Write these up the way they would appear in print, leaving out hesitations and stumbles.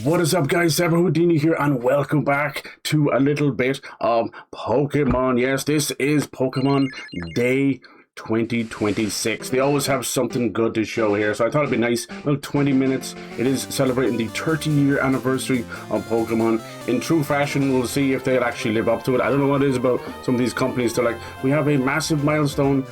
What is up, guys? Seba Houdini here, and welcome back to a little bit of Pokemon. Yes, this is Pokemon Day 2026. They always have something good to show here, so I thought it'd be nice. About 20 minutes. It is celebrating the 30-year anniversary of Pokemon. In true fashion, we'll see if they'll actually live up to it. I don't know what it is about some of these companies. They're like, we have a massive milestone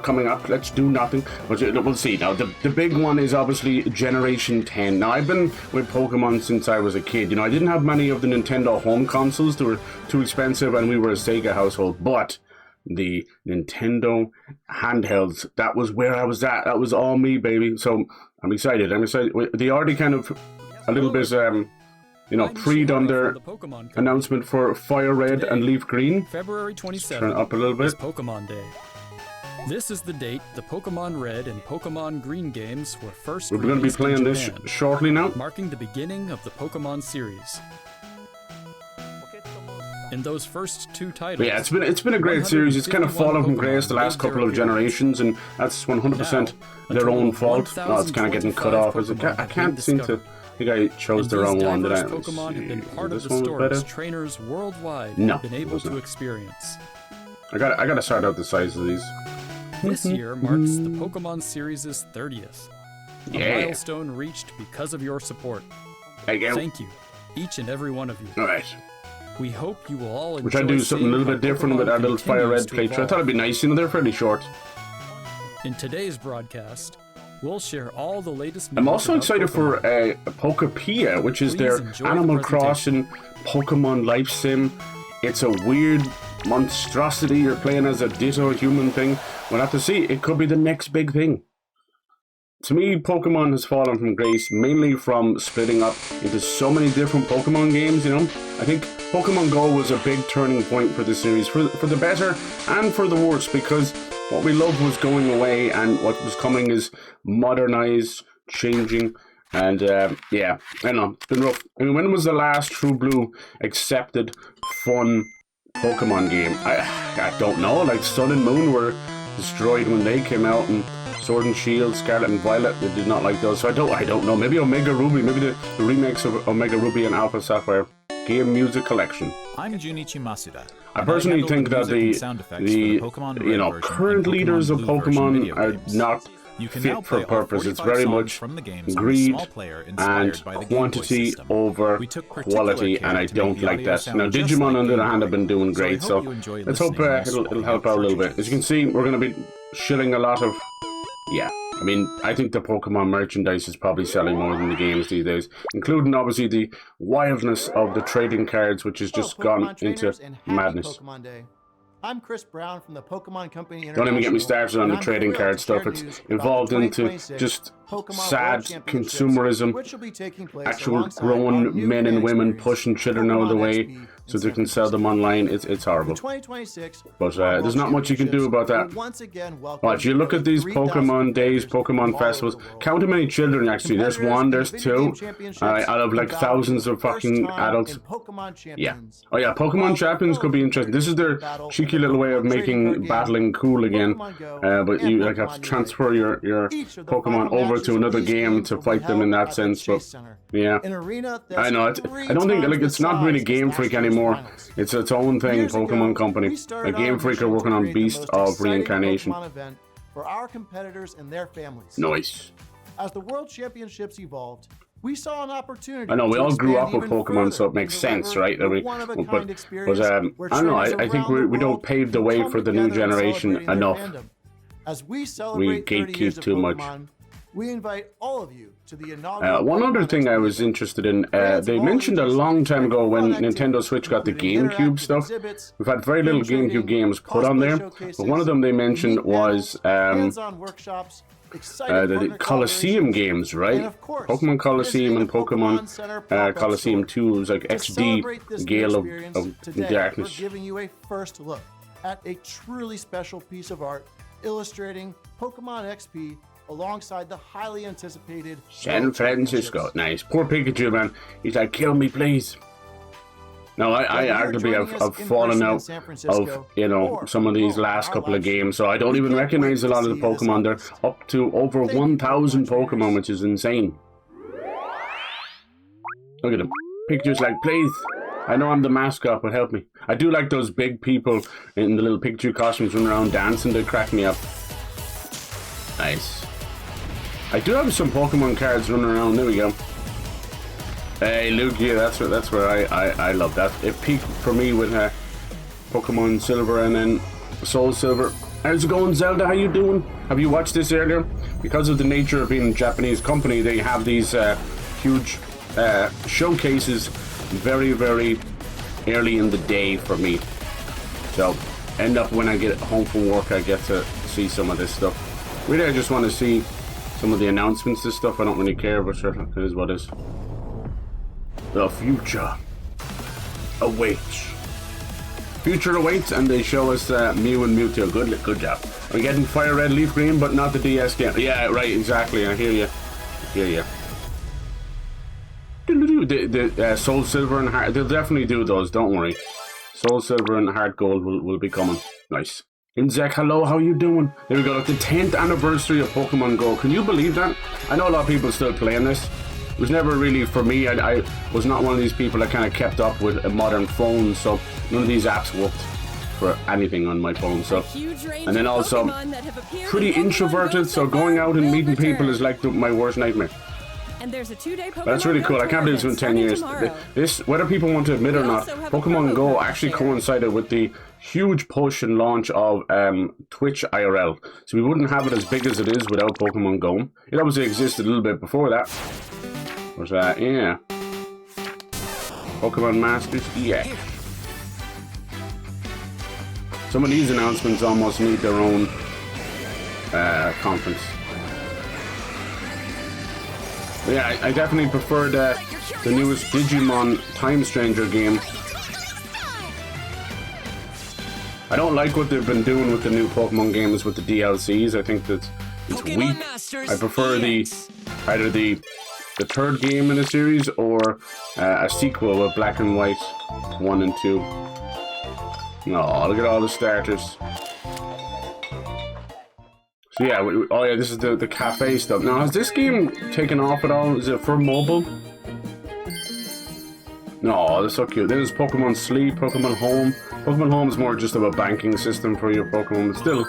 coming up, let's do nothing, but we'll see. Now the big one is obviously Generation 10. Now I've been with Pokemon since I was a kid. You know, I didn't have many of the Nintendo home consoles. They were too expensive and we were a Sega household, but the Nintendo handhelds, that was where I was at. That was all me, baby. So I'm excited. They already kind of a little bit you know, pre-done their announcement for FireRed and LeafGreen. February 27th turn it up a little bit. is Pokemon Day. This is the date the Pokemon Red and Pokemon Green games were first released. We're going to be playing this shortly now, marking the beginning of the Pokemon series. In those first two titles, yeah, it's been a great series. It's kind of fallen from grace the last couple of generations, and that's 100% their own fault. No, it's kind of getting cut off. I can't seem to. I think I chose the wrong one. Did I? Pokemon have been part of this the one stories trainers worldwide no, have been able to experience. I gotta sort out the size of these. This year marks the Pokemon series' 30th. A milestone reached because of your support. Thank you, each and every one of you. Alright. We hope you will all enjoy. We're trying to do something a little bit different with our little FireRed playthrough. I thought it'd be nice, you know, they're fairly short. In today's broadcast, we'll share all the latest news. I'm also excited for Pokepia, which is their Animal Crossing Pokemon Life Sim. It's a weird monstrosity. You're playing as a Ditto human thing. We'll have to see. It could be the next big thing. To me, Pokemon has fallen from grace mainly from splitting up into so many different Pokemon games, you know. I think Pokemon Go was a big turning point for the series, for the better and for the worse, because what we loved was going away and what was coming is modernized, changing, and yeah, I don't know, it's been rough. I mean, when was the last True Blue accepted, fun Pokemon game? I don't know. Like Sun and Moon were destroyed when they came out, and Sword and Shield, Scarlet and Violet, they did not like those. So I don't know. Maybe Omega Ruby, maybe the remakes of Omega Ruby and Alpha Sapphire. Game Music Collection. I'm Junichi Masuda. I personally think that the you know, current leaders of Pokemon are not fit for purpose. It's very much greed and quantity over quality, and I don't like that. Now, Digimon, on the other hand, have been doing great, so let's hope it'll help out a little bit. As you can see, we're going to be shilling a lot of... Yeah, I mean, I think the Pokemon merchandise is probably selling more than the games these days, including obviously the wildness of the trading cards, which has just gone into madness. I'm Chris Brown from the Pokemon Company. Don't even get me started on the trading card stuff. It's evolved into just sad consumerism. Actual grown men and women pushing children out of the way so they can sell them online. It's horrible. But there's not much you can do about that. Watch, you look at these Pokemon days, Pokemon festivals. Count how many children actually. There's one, there's two. Out of like thousands of fucking adults. Yeah. Oh yeah, Pokemon Champions could be interesting. This is their cheeky little way of making battling cool again. But you like have to transfer your Pokemon over to another game to fight them in that sense. But yeah, I know. I don't think like it's not really Game Freak anymore. It's its own thing, Pokemon Company. A Game Freak are working on Beast of Reincarnation. For our competitors and their families. Nice. As the World Championships evolved, we saw an opportunity. I know we all grew up with Pokemon, so it makes sense, right? But I don't know. I think we don't pave the way for the new generation enough. As we celebrate gatekeep too much. We invite all of you to the inaugural. One other thing I was interested in, they mentioned a long time ago when Nintendo Switch got the GameCube stuff. We've had very little GameCube games put on there, but one of them they mentioned was the Coliseum games, right? Pokemon Coliseum and Pokemon Coliseum 2 was like XD Gale of Darkness. We're giving you a first look at a truly special piece of art illustrating Pokemon XP alongside the highly anticipated San Francisco. Nice. Poor Pikachu, man. He's like, kill me, please. Now, I arguably have fallen out of, you know, some of these last couple of games, so I don't even recognize a lot of the Pokemon. They're up to over 1,000 Pokemon, which is insane. Look at them. Pictures like, please. I know I'm the mascot, but help me. I do like those big people in the little Pikachu costumes running around dancing. They crack me up. Nice. I do have some Pokemon cards running around. There we go. Hey, Lugia, that's where I love that. It peaked for me with Pokemon Silver and then Soul Silver. How's it going, Zelda? How you doing? Have you watched this earlier? Because of the nature of being a Japanese company, they have these huge showcases very, very early in the day for me. So, end up when I get home from work, I get to see some of this stuff. Really, I just want to see some of the announcements and stuff. I don't really care, but sure, it is what it is. The future awaits. Future awaits, and they show us Mew and Mewtwo. Good job. We're getting FireRed, LeafGreen, but not the DS game. Yeah, right, exactly. I hear you. The Soul Silver and Heart. They'll definitely do those. Don't worry. Soul Silver and Heart Gold will be coming. Nice. Inzek, hello. How you doing? There we go. Like the 10th anniversary of Pokemon Go. Can you believe that? I know a lot of people still playing this. It was never really for me. I was not one of these people that kind of kept up with a modern phone, so none of these apps worked for anything on my phone. So, and then also pretty introverted, so going out and meeting people is like my worst nightmare. And there's a 2-day Pokemon That's really cool. I can't believe it's been 10 years. This, whether people want to admit or not, Pokemon Go actually coincided with the huge push and launch of Twitch IRL. So we wouldn't have it as big as it is without Pokemon Go. It obviously existed a little bit before that. Was that, yeah. Pokemon Masters EX. Some of these announcements almost need their own conference. But yeah, I definitely preferred the newest Digimon Time Stranger game. I don't like what they've been doing with the new Pokemon games with the DLCs. I think that it's weak. I prefer either the third game in the series or a sequel with Black and White 1 and 2. Oh, look at all the starters. So yeah, oh yeah, this is the cafe stuff. Now, has this game taken off at all? Is it for mobile? No, that's so cute. There's Pokemon Sleep, Pokemon Home. Pokemon Home is more just of a banking system for your Pokemon. It's still,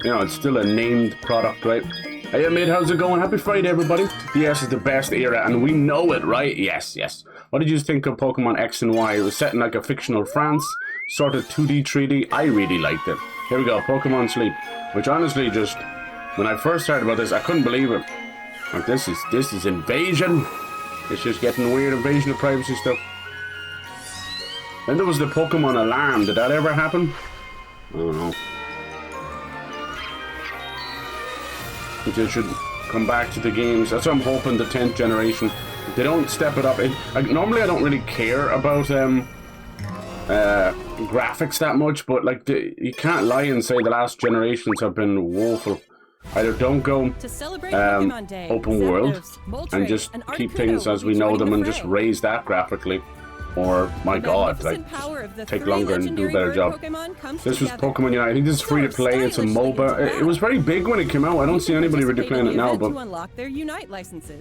you know, it's still a named product, right? Hey, mate, how's it going? Happy Friday, everybody. DS is the best era, and we know it, right? Yes. What did you think of Pokemon X and Y? It was set in like a fictional France, sort of 2D, 3D. I really liked it. Here we go, Pokemon Sleep, which honestly just, when I first heard about this, I couldn't believe it. Like, this is invasion. It's just getting weird invasion of privacy stuff. Then there was the Pokemon Alarm. Did that ever happen? I don't know. They should come back to the games. That's what I'm hoping, the 10th generation. If they don't step it up. Normally I don't really care about graphics that much, but like you can't lie and say the last generations have been woeful. Either don't go open world and just keep things as we know them and just raise that graphically. Or, my god, like, take longer and do a better job. This was Pokemon Unite. I think this is free to play. It's a MOBA. It was very big when it came out. I don't see anybody really playing it now, but...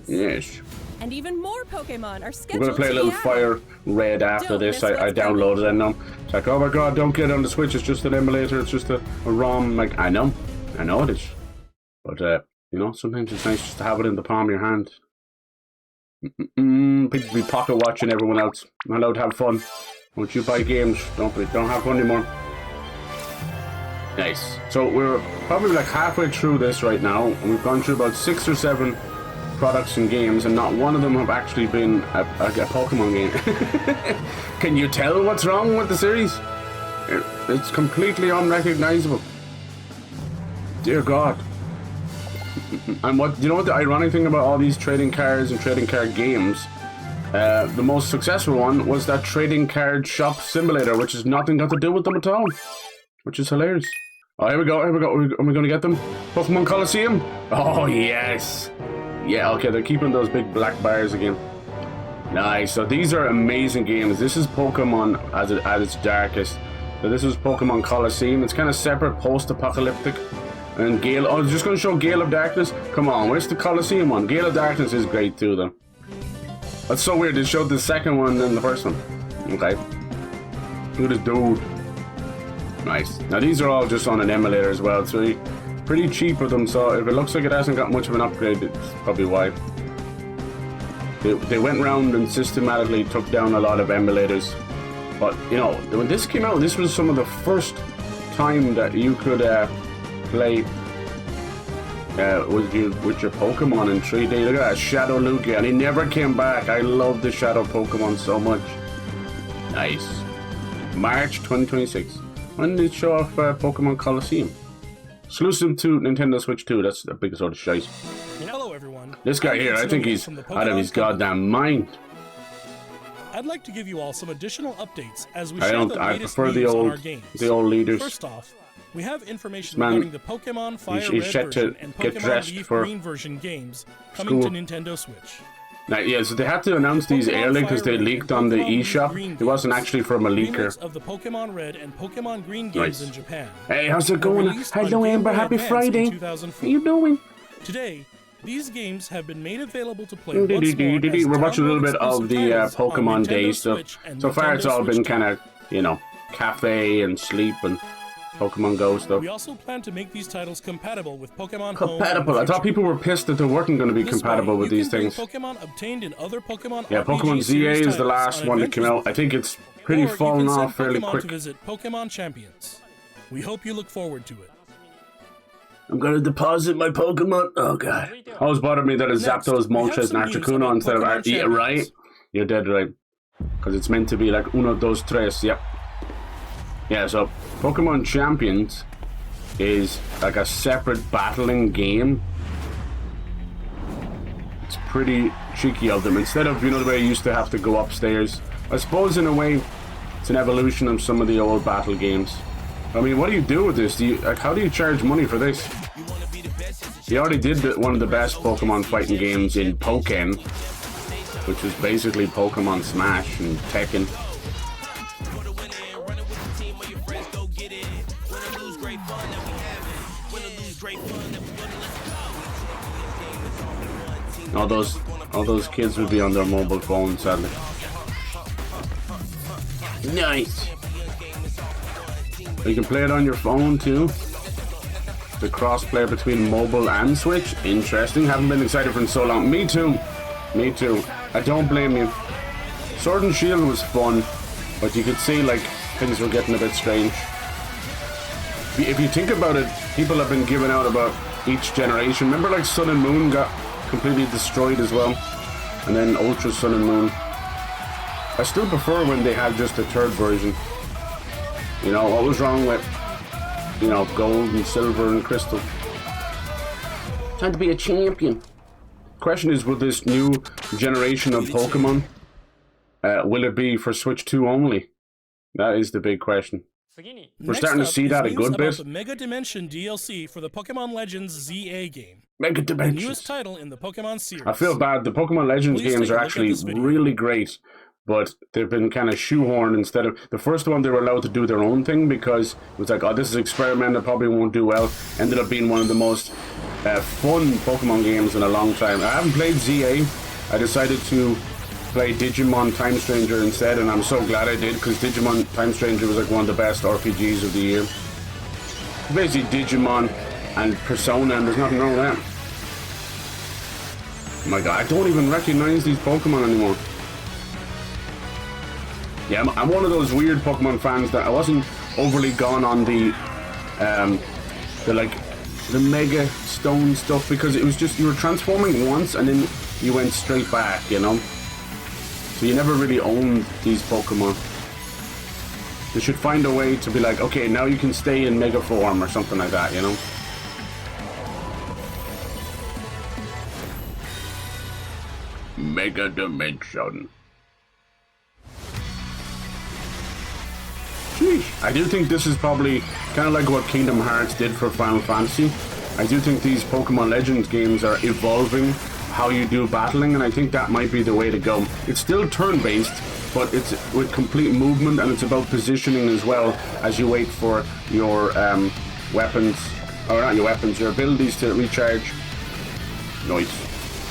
Yes. And even more Pokemon are scheduled. We're going to play a little FireRed after this. I downloaded it now. It's like, oh my god, don't get it on the Switch. It's just an emulator. It's just a ROM. Like, I know it is. But, you know, sometimes it's nice just to have it in the palm of your hand. People be pocket watching everyone else. Not allowed to have fun. Once you buy games, don't have fun anymore. Nice. So we're probably like halfway through this right now, and we've gone through about 6 or 7 products and games, and not one of them have actually been a Pokemon game. Can you tell what's wrong with the series? It's completely unrecognizable. Dear God. And you know what the ironic thing about all these trading cards and trading card games? The most successful one was that trading card shop simulator, which has nothing got to do with them at all. Which is hilarious. Oh, here we go. Are we going to get them? Pokemon Coliseum? Oh, yes. Yeah, okay, they're keeping those big black bars again. Nice. So these are amazing games. This is Pokemon at its darkest. So this is Pokemon Coliseum. It's kind of separate, post-apocalyptic. And Gale, I was just going to show Gale of Darkness. Come on, where's the Coliseum one? Gale of Darkness is great too, though. That's so weird. They showed the second one than the first one. Okay. Look at this dude. Nice. Now these are all just on an emulator as well, so pretty cheap of them. So if it looks like it hasn't got much of an upgrade, it's probably why. They went around and systematically took down a lot of emulators. But you know, when this came out, this was some of the first time that you could play with your Pokemon in 3D. Look at that, Shadow Lugia, and he never came back. I love the Shadow Pokemon so much. Nice. March 2026. When did it show off Pokemon Coliseum? Exclusive to Nintendo Switch 2. That's the biggest sort of shite. Hello, everyone. This guy here, I think he's out of his goddamn mind. I'd like to give you all some additional updates as we share the latest prefer news on our games. the old leaders. First off, we have information regarding the Pokemon FireRed version and Pokemon LeafGreen version games coming to Nintendo Switch. Now, yeah, so they had to announce these early because they leaked on the eShop. It wasn't actually from a leaker. Of the Pokemon Red and Pokemon Green games in Japan. Hey, how's it going? Hello, Amber. Happy Friday. How you doing? Today, these games have been made available to play We're watching a little bit of the Pokemon Day stuff. So far, it's all been kind of, you know, cafe and sleep and Pokemon Go stuff. We also plan to make these titles compatible with Pokemon Compatible. I thought people were pissed that they weren't going to be compatible with these things. Pokemon obtained in other Pokemon yeah, Pokemon ZA is the last one that came out. I think it's pretty fallen off fairly quick. To visit Pokemon Champions. We hope you look forward to it. I'm going to deposit my Pokemon. Oh, God. Always bothered me that it's Zapdos, Moltres, and Articuno instead of... Yeah, right? You're dead right. Because it's meant to be like uno, dos, tres. Yep. Yeah, so Pokemon Champions is like a separate battling game. It's pretty cheeky of them. Instead of, you know, the way you used to have to go upstairs. I suppose in a way, it's an evolution of some of the old battle games. I mean, what do you do with this? How do you charge money for this? He already did one of the best Pokemon fighting games in Pokken, which was basically Pokemon Smash and Tekken. All those kids would be on their mobile phones, sadly. Nice. You can play it on your phone too. The crossplay between mobile and Switch. Interesting. Haven't been excited for it so long. Me too. Me too. I don't blame you. Sword and Shield was fun, but you could see like things were getting a bit strange. If you think about it, people have been giving out about each generation. Remember like Sun and Moon got completely destroyed as well, and then Ultra Sun and Moon. I still prefer when they had just a third version. You know, what was wrong with, you know, gold and silver and crystal? Time to be a champion. Question is, will this new generation of Pokemon, will it be for Switch 2 only? That is the big question. We're starting to see that a good bit. The Mega Dimension DLC for the Pokemon Legends ZA game. Mega Dimension. The newest title in the Pokemon series. I feel bad. The Pokemon Legends games are actually really great, but they've been kind of shoehorned instead of... The first one, they were allowed to do their own thing because it was like, oh, this is an experiment that probably won't do well. Ended up being one of the most fun Pokemon games in a long time. I haven't played ZA. I decided to play Digimon Time Stranger instead, and I'm so glad I did, because Digimon Time Stranger was like one of the best RPGs of the year. Basically Digimon and Persona, and there's nothing wrong with that. Oh my god, I don't even recognize these Pokemon anymore. Yeah, I'm one of those weird Pokemon fans that I wasn't overly gone on the Mega Stone stuff, because it was just, you were transforming once and then you went straight back, you know? So you never really owned these Pokemon. They should find a way to be like, okay, now you can stay in Mega form or something like that, you know? Mega Dimension. Sheesh. I do think this is probably kind of like what Kingdom Hearts did for Final Fantasy. I do think these Pokemon Legends games are evolving how you do battling, and I think that might be the way to go. It's still turn-based, but it's with complete movement, and it's about positioning as well as you wait for your weapons, or not your weapons, your abilities to recharge. Nice.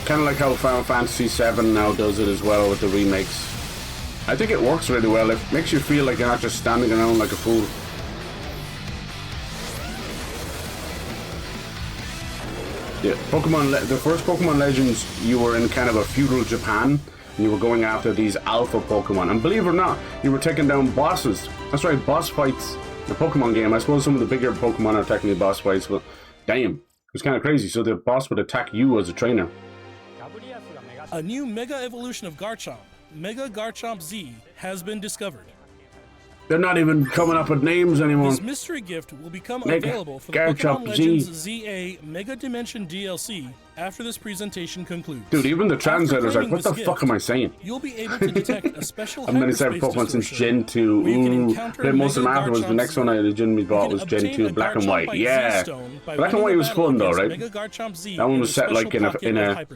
kind of like how Final Fantasy VII now does it as well with the remakes. I think it works really well. It makes you feel like you're not just standing around like a fool. Yeah, the first Pokemon Legends, you were in kind of a feudal Japan, and you were going after these alpha Pokemon. And believe it or not, you were taking down bosses. That's right, boss fights. The Pokemon game, I suppose some of the bigger Pokemon are technically boss fights, but damn, it's kind of crazy. So the boss would attack you as a trainer. A new Mega Evolution of Garchomp, Mega Garchomp Z, has been discovered. They're not even coming up with names anymore. This mystery gift will become available for the Pokemon Legends ZA Mega Dimension DLC after this presentation concludes. Dude, even the translator's like, what the fuck am I saying? You'll be able to detect a special I've been inside Pokemon since Gen 2. Ooh, played most of them afterwards. The next one I legitimately bought was Gen 2, Black and White. Yeah, Black and White was fun though, right? That one was set like in a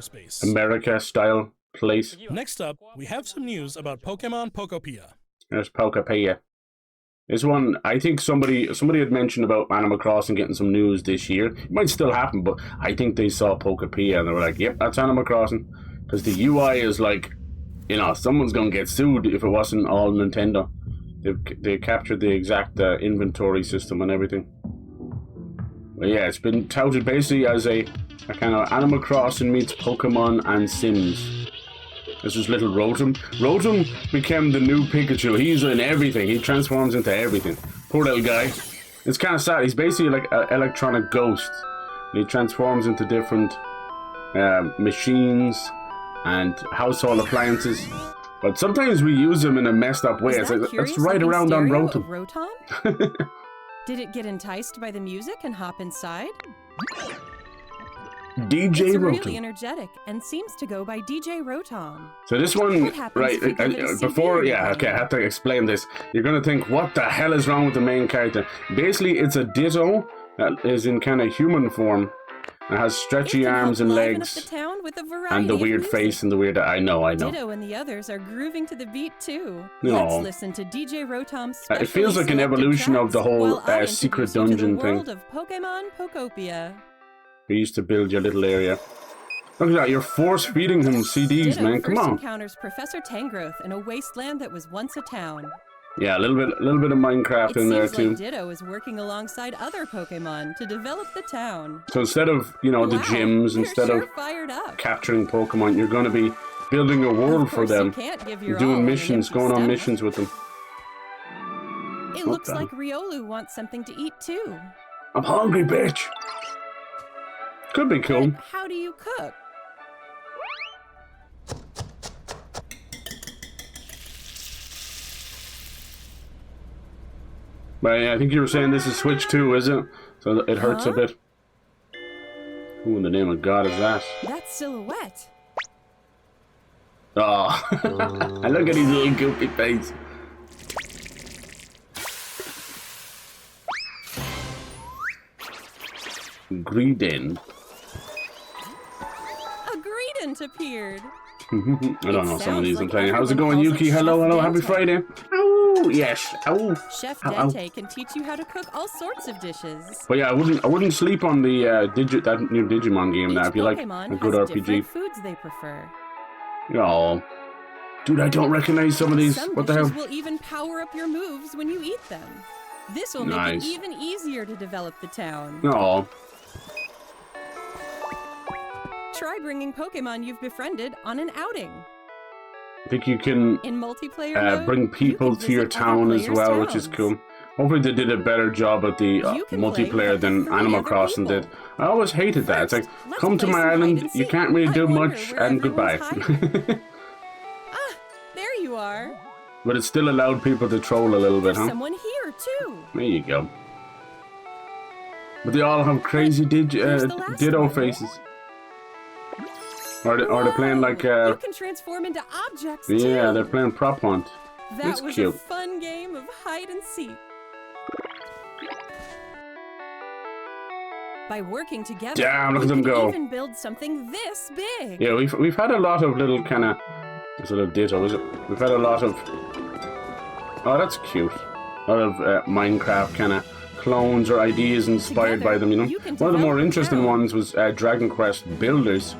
America-style place. Next up, we have some news about Pokemon Pokopia. There's Pokopia. This one, I think somebody had mentioned about Animal Crossing getting some news this year. It might still happen, but I think they saw Pokopia and they were like, yep, that's Animal Crossing. Because the UI is like, you know, someone's going to get sued if it wasn't all Nintendo. They captured the exact inventory system and everything. But yeah, it's been touted basically as a kind of Animal Crossing meets Pokemon and Sims. This is little Rotom. Rotom became the new Pikachu. He's in everything. He transforms into everything. Poor little guy. It's kind of sad. He's basically like an electronic ghost. And he transforms into different machines and household appliances. But sometimes we use them in a messed up way. It's like, let's ride around on Rotom. Did it get enticed by the music and hop inside? DJ it's Rotom. Really energetic and seems to go by DJ Rotom. So this one, right, before, yeah, okay, I have to explain this. You're going to think, what the hell is wrong with the main character? Basically, it's a Ditto that is in kind of human form. It has stretchy arms and legs. And the weird face and the weird... I know. Ditto and the others are grooving to the beat, too. Let's listen to DJ Rotom's it feels like an evolution of the whole secret dungeon thing. World of Pokemon Pokopia. You used to build your little area. Look at that, you're force feeding him CDs, Ditto man. Come on. Encounters Professor Tangrowth in a wasteland that was once a town. Yeah, a little bit of Minecraft in there too. Like Ditto is working alongside other Pokemon to develop the town. So instead of, you know, the gyms, instead of capturing Pokemon, you're going to be building a world for them. Doing missions, going on missions with them. It looks like Riolu wants something to eat too. I'm hungry, bitch. Could be cool. But how do you cook? But yeah, I think you were saying this is Switch 2, is it? So it hurts a bit. Who in the name of God is that? That's Silhouette. Oh, I look at his little goofy face. Greedent. Appeared. I don't know some of these. I'm telling you. How's it going, Yuki? Hello. Happy Friday. Oh yes. Oh. Chef Dente can teach you how to cook all sorts of dishes. But yeah, I wouldn't sleep on the that new Digimon game. Now, if you like a good RPG. Foods they prefer. Oh, dude, I don't recognize some of these. What the hell? Some dishes will even power up your moves when you eat them. This will make it even easier to develop the town. Oh. Try bringing Pokemon you've befriended on an outing. I think you can in multiplayer bring people to your town as well, which is cool. Hopefully they did a better job at the multiplayer than Animal Crossing did. I always hated that. It's like, come to my island, you can't really do much, and goodbye. There you are. But it still allowed people to troll a little bit, huh? Someone here too. There you go. But they all have crazy Ditto faces. Or they're playing like you can transform into objects too. Yeah, they're playing prop hunt. That was cute. A fun game of hide and seek. By working together, damn, look at them go. Even build something this big. Yeah, we've had a lot of little kind of. It's a little Ditto, is it? We've had a lot of. Oh, that's cute. A lot of Minecraft kind of clones or ideas inspired by them, you know. One of the more interesting ones was Dragon Quest Builders,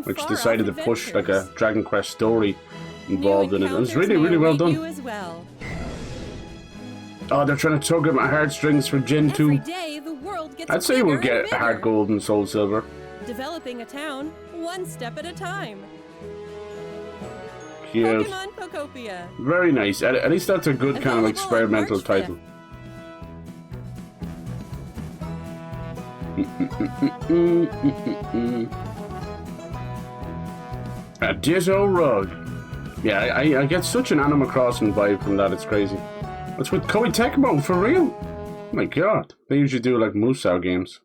which decided to push like a Dragon Quest story involved in it. It was really, really well done. Oh, they're trying to tug at my heartstrings for Gen 2. I'd say we'll get Hard Gold and Soul Silver. Developing a town, one step at a time. Cute. Pokemon Pokopia. Very nice. At least that's a good kind of experimental title. A Ditto Rug. Yeah, I get such an Animal Crossing vibe from that, it's crazy. What's with Koei Tecmo, for real? Oh my god. They usually do like Musou games.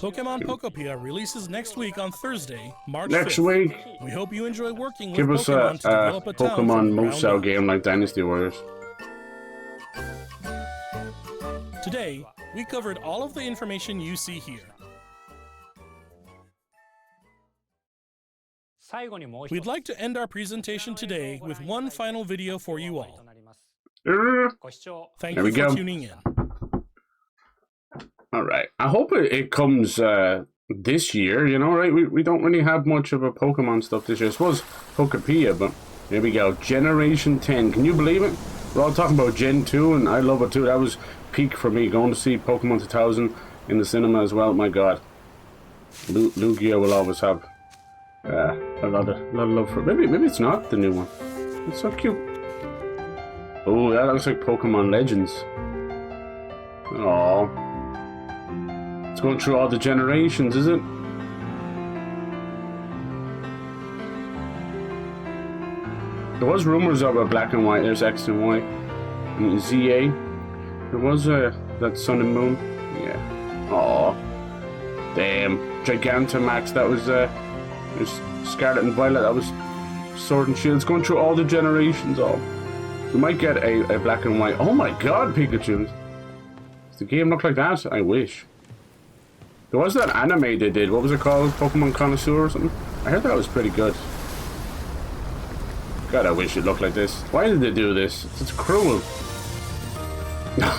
Pokemon Pokopia releases next week on Thursday, March 5th. Next week. We hope you enjoy working with Give us Pokemon to develop a Pokemon Musou game like Dynasty Warriors. Today, we covered all of the information you see here. We'd like to end our presentation today with one final video for you all. Thank you for tuning in. Alright, I hope it comes this year, you know, right? We don't really have much of a Pokemon stuff this year. I suppose Pokopia, but here we go. Generation 10, can you believe it? We're all talking about Gen 2, and I love it too. That was peak for me, going to see Pokemon 2000 in the cinema as well. My god. Lugia will always have a lot of love for it. Maybe it's not the new one. It's so cute. Oh, that looks like Pokemon Legends. Aww. It's going through all the generations, is it? There was rumors of a black and white. There's X and Y. And ZA. There was that Sun and Moon. Yeah. Aww. Damn. Gigantamax. That was there's Scarlet and Violet. That was Sword and Shield. It's going through all the generations. Oh. We might get a black and white. Oh my god, Pikachu. Does the game look like that? I wish. There was that anime they did. What was it called? Pokemon Connoisseur or something? I heard that was pretty good. God, I wish it looked like this. Why did they do this? It's cruel.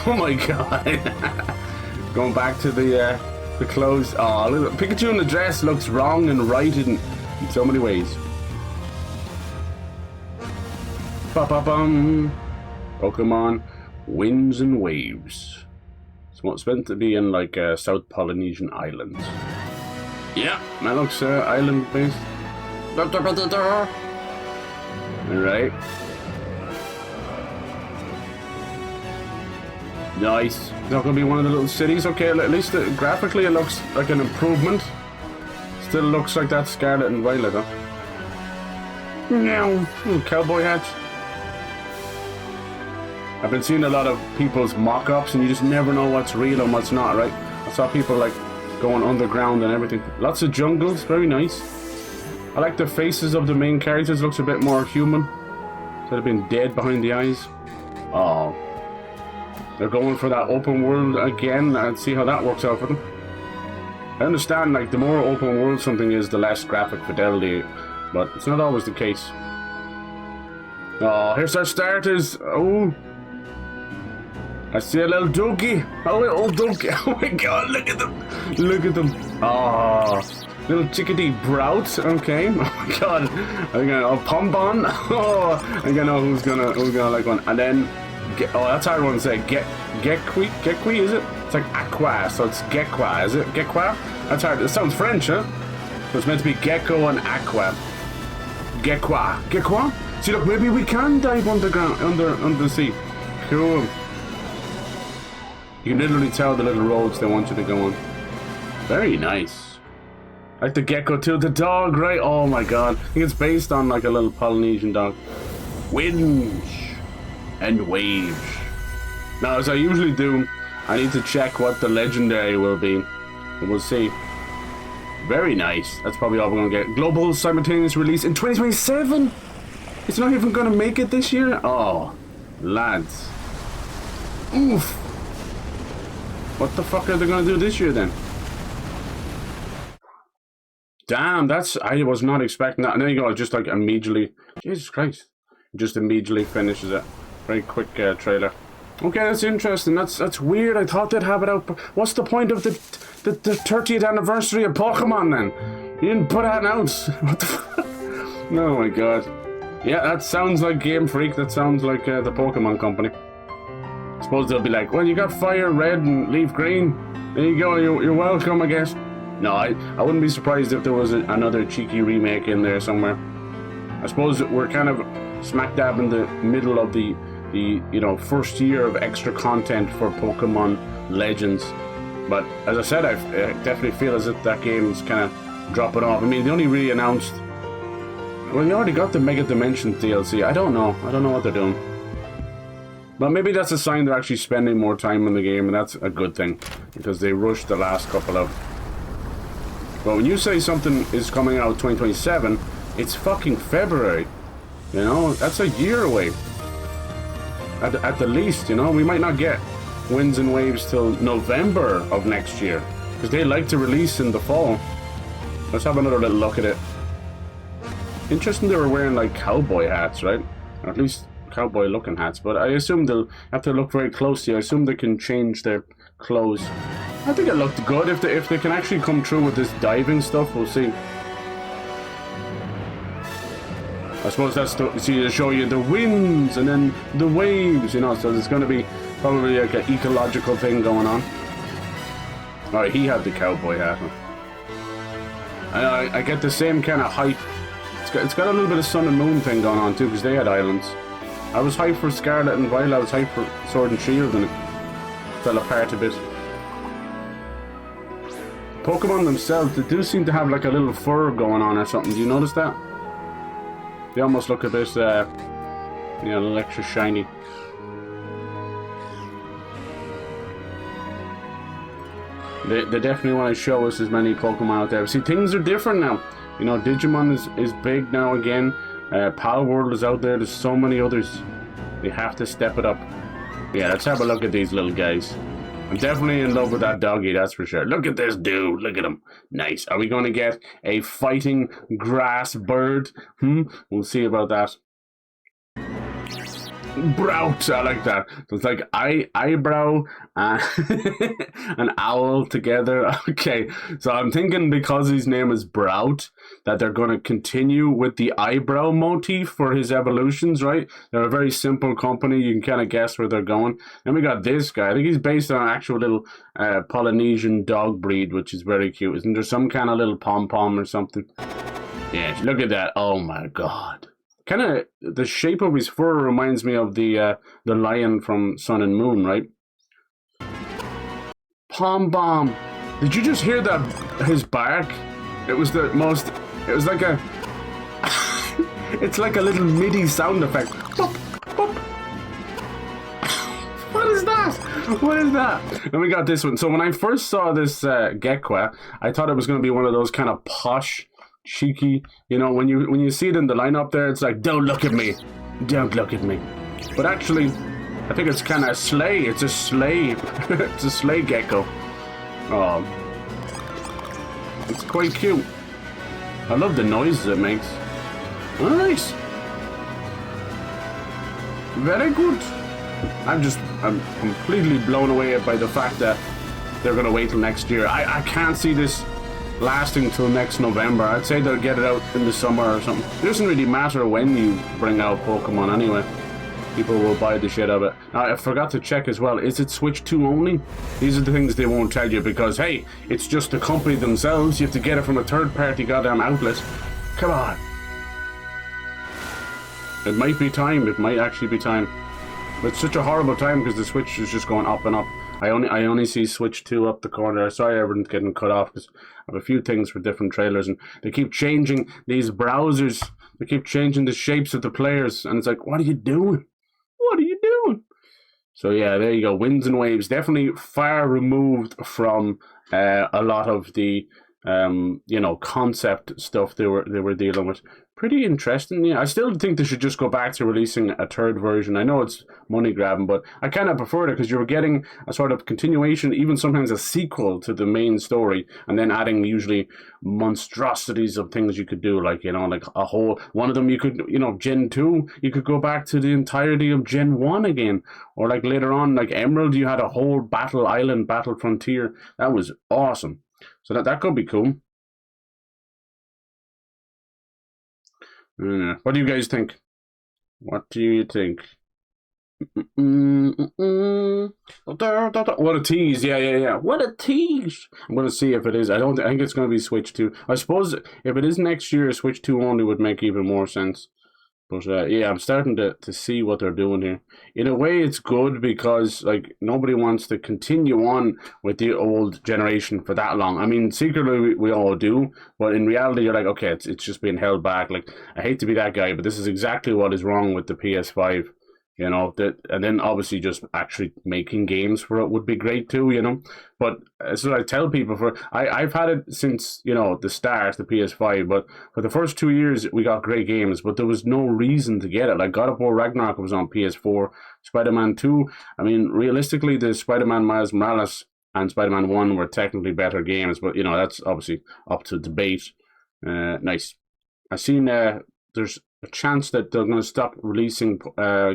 Oh my god. Going back to the clothes. Oh, look, Pikachu in the dress looks wrong and right in so many ways. Ba-ba-bum. Pokemon Winds and Waves. It's meant to be in like South Polynesian Islands. Yeah, that looks island based. Alright. Nice. Not gonna be one of the little cities. Okay, at least graphically it looks like an improvement. Still looks like that Scarlet and Violet, huh? Meow. Little cowboy hat. I've been seeing a lot of people's mock-ups and you just never know what's real and what's not, right? I saw people like going underground and everything. Lots of jungles, very nice. I like the faces of the main characters, looks a bit more human. Instead of being dead behind the eyes. Oh. They're going for that open world again and see how that works out for them. I understand like the more open world something is, the less graphic fidelity, but it's not always the case. Oh, here's our starters. Oh. I see a little donkey. A little donkey. Oh my god, look at them. Look at them. Oh, little chickadee Brout. Okay. Oh my god. I'm gonna Pombon. Oh, I'm gonna know who's gonna like one. And then that's hard one to say. Gekwi, is it? It's like Aqua, so it's Gekwa, is it? Gekwa? That's hard. It sounds French, huh? So it's meant to be Gecko and Aqua. Gekwa? See, look, maybe we can dive underground, under the sea. Cool. You can literally tell the little roads they want you to go on. Very nice. Like the gecko too, the dog, right? Oh my god. I think it's based on like a little Polynesian dog. Winds and waves. Now, as I usually do, I need to check what the legendary will be. And we'll see. Very nice. That's probably all we're gonna get. Global simultaneous release in 2027? It's not even gonna make it this year? Oh, lads. Oof. What the fuck are they gonna do this year then? Damn, I was not expecting that. And there you go, just like immediately, Jesus Christ, just immediately finishes it. Very quick trailer. Okay, that's interesting. That's weird. I thought they'd have it out. But what's the point of the 30th anniversary of Pokemon then? You didn't put that out. What the fuck? Oh my god. Yeah, that sounds like Game Freak. That sounds like the Pokemon company. I suppose they'll be like, well, you got FireRed and LeafGreen. There you go. You're welcome, I guess. No, I wouldn't be surprised if there was another cheeky remake in there somewhere. I suppose we're kind of smack dab in the middle of the first year of extra content for Pokemon Legends. But as I said, I definitely feel as if that game's kind of dropping off. I mean, they only really announced. Well, they already got the Mega Dimensions DLC. I don't know what they're doing. But maybe that's a sign they're actually spending more time in the game, and that's a good thing because they rushed the last couple of. But when you say something is coming out 2027, it's fucking February. You know, that's a year away. At the least, you know, we might not get Winds and Waves till November of next year because they like to release in the fall. Let's have another little look at it. Interesting, they were wearing like cowboy hats, right? Or at least cowboy looking hats, but I assume they'll have to look very closely. I assume they can change their clothes. I think it looked good. If they can actually come through with this diving stuff, we'll see. I suppose that's to show you the winds and then the waves, you know, so there's going to be probably like an ecological thing going on. Alright, he had the cowboy hat. I get the same kind of hype. It's got a little bit of Sun and Moon thing going on too, because they had islands. I was hyped for Scarlet and Violet, I was hyped for Sword and Shield, and it fell apart a bit. Pokemon themselves, they do seem to have like a little fur going on or something. Do you notice that? They almost look a bit, a little extra shiny. They definitely want to show us as many Pokemon out there. See, things are different now. You know, Digimon is big now again. Pal World is out there. There's so many others. They have to step it up. Yeah, let's have a look at these little guys. I'm definitely in love with that doggy, that's for sure. Look at this dude. Look at him. Nice. Are we going to get a fighting grass bird? We'll see about that. Brout, I like that. So it's like eyebrow and an owl together. Okay, so I'm thinking because his name is Brout, that they're going to continue with the eyebrow motif for his evolutions, right? They're a very simple company. You can kind of guess where they're going. Then we got this guy. I think he's based on an actual little Polynesian dog breed, which is very cute. Isn't there some kind of little pom-pom or something? Yeah, look at that. Oh my god. Kind of, the shape of his fur reminds me of the lion from Sun and Moon, right? Pom Bomb. Did you just hear that? His bark? It was the most. It was like a. It's like a little MIDI sound effect. Boop, boop. What is that? What is that? And we got this one. So when I first saw this Gekwa, I thought it was going to be one of those kind of posh, cheeky, you know, when you see it in the lineup there, it's like, don't look at me, don't look at me. But actually, I think it's kind of sleigh. It's a sleigh. It's a sleigh gecko. Oh, it's quite cute. I love the noises it makes. Nice. Very good. I'm completely blown away by the fact that they're gonna wait till next year. I can't see this lasting till next November. I'd say they'll get it out in the summer or something. It doesn't really matter when you bring out Pokemon anyway. People will buy the shit out of it. I forgot to check as well. Is it Switch 2 only? These are the things they won't tell you because, hey, it's just the company themselves. You have to get it from a third-party goddamn outlet. Come on. It might be time. It might actually be time. But it's such a horrible time because the Switch is just going up and up. I only see Switch 2 up the corner. Sorry everyone's getting cut off because I have a few things for different trailers and they keep changing these browsers. They keep changing the shapes of the players and it's like, what are you doing? What are you doing? So yeah, there you go. Winds and Waves. Definitely far removed from a lot of the concept stuff they were dealing with. Pretty interesting. Yeah, I still think they should just go back to releasing a third version. I know it's money grabbing, but I kind of preferred it because you were getting a sort of continuation, even sometimes a sequel to the main story, and then adding usually monstrosities of things you could do, like like a whole one of them you could Gen 2 you could go back to the entirety of Gen 1 again, or like later on like Emerald you had a whole battle frontier. That was awesome. So that could be cool. What do you guys think? What do you think? What a tease. Yeah. What a tease. I'm going to see if it is. I think it's going to be Switch 2. I suppose if it is next year, Switch 2 only would make even more sense. But yeah, I'm starting to see what they're doing here. In a way, it's good because like nobody wants to continue on with the old generation for that long. I mean, secretly we all do, but in reality, you're like, okay, it's just being held back. Like, I hate to be that guy, but this is exactly what is wrong with the PS5. And then obviously just actually making games for it would be great too, But as I tell people, I've had it since, the start, the PS5, but for the first 2 years we got great games, but there was no reason to get it. Like God of War Ragnarok was on PS4, Spider-Man 2, I mean, realistically, the Spider-Man Miles Morales and Spider-Man 1 were technically better games, but, that's obviously up to debate. Nice. I've seen there's a chance that they're going to stop releasing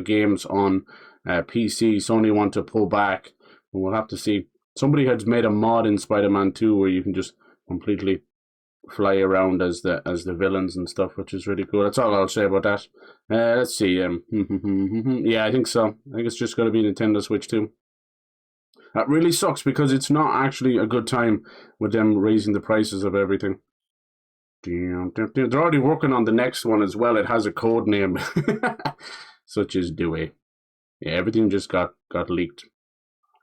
games on PC. Sony want to pull back. We'll have to see. Somebody has made a mod in Spider-Man 2 where you can just completely fly around as the villains and stuff, which is really cool. That's all I'll say about that. Let's see. Yeah, I think so. I think it's just going to be Nintendo Switch 2. That really sucks because it's not actually a good time with them raising the prices of everything. They're already working on the next one as well. It has a code name, such as Dewey. Yeah, everything just got leaked.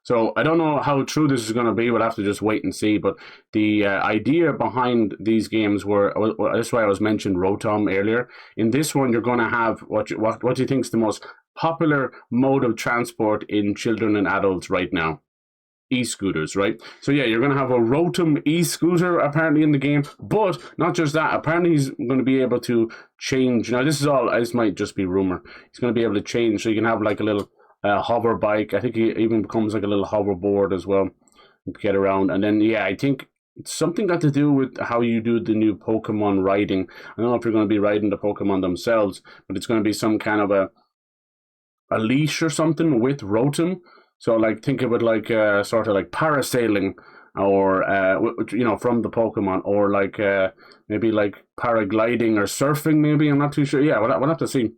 So I don't know how true this is going to be. We'll have to just wait and see. But the idea behind these games that's why I was mentioned Rotom earlier. In this one, you're going to have what do you think is the most popular mode of transport in children and adults right now? E-scooters, right? So yeah, you're going to have a Rotom e-scooter apparently in the game, but not just that, apparently he's going to be able to change. Now this might just be rumor. He's going to be able to change, so you can have like a little hover bike. I think he even becomes like a little hoverboard as well to get around. And then yeah, I think it's something got to do with how you do the new Pokemon riding. I don't know if you're going to be riding the Pokemon themselves, but it's going to be some kind of a leash or something with Rotom. So, like, think of it like sort of like parasailing or, from the Pokemon, or like maybe like paragliding or surfing, maybe. I'm not too sure. Yeah, we'll have to see.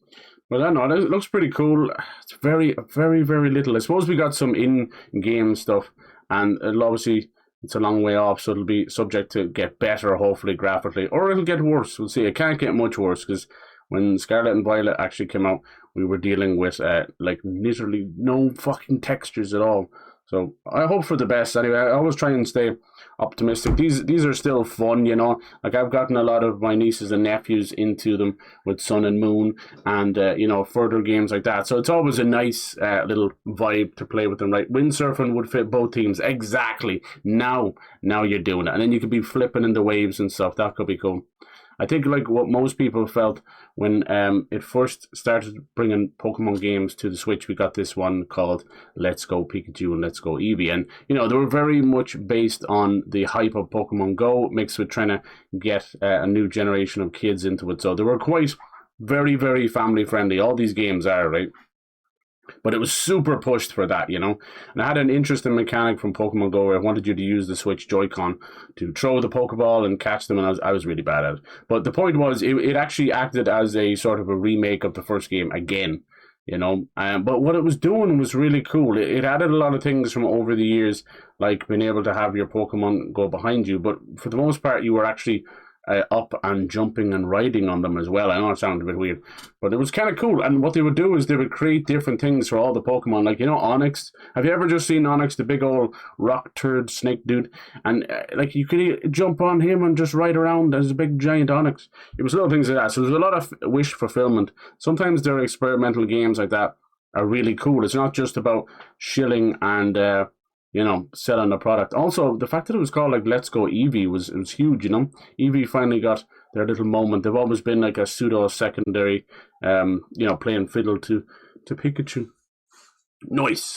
But I don't know, it looks pretty cool. It's very, very, very little. I suppose we got some in-game stuff, and obviously it's a long way off, so it'll be subject to get better, hopefully, graphically, or it'll get worse. We'll see. It can't get much worse, because when Scarlet and Violet actually came out, we were dealing with literally no fucking textures at all. So I hope for the best. Anyway, I always try and stay optimistic. These are still fun, Like I've gotten a lot of my nieces and nephews into them with Sun and Moon and further games like that. So it's always a nice little vibe to play with them. Right, windsurfing would fit both teams exactly. Now you're doing it, and then you could be flipping in the waves and stuff. That could be cool. I think like what most people felt when it first started bringing Pokemon games to the Switch, we got this one called Let's Go Pikachu and Let's Go Eevee. And, they were very much based on the hype of Pokemon Go mixed with trying to get a new generation of kids into it. So they were quite very, very family friendly. All these games are, right? But it was super pushed for that, And I had an interesting mechanic from Pokemon Go where I wanted you to use the Switch Joy-Con to throw the Pokeball and catch them, and I was really bad at it. But the point was, it actually acted as a sort of a remake of the first game again, But what it was doing was really cool. It added a lot of things from over the years, like being able to have your Pokemon go behind you. But for the most part, you were actually up and jumping and riding on them as well. I know it sounded a bit weird, but it was kind of cool. And what they would do is they would create different things for all the Pokemon. Like, Onyx. Have you ever just seen Onyx, the big old rock turd snake dude? And you could jump on him and just ride around as a big giant Onyx. It was little things like that. So there's a lot of wish fulfillment. Sometimes their experimental games like that are really cool. It's not just about shilling and you know, selling the product. Also, the fact that it was called like Let's Go Eevee was huge, you know. Eevee finally got their little moment. They've always been like a pseudo secondary, you know, playing fiddle to Pikachu. Nice.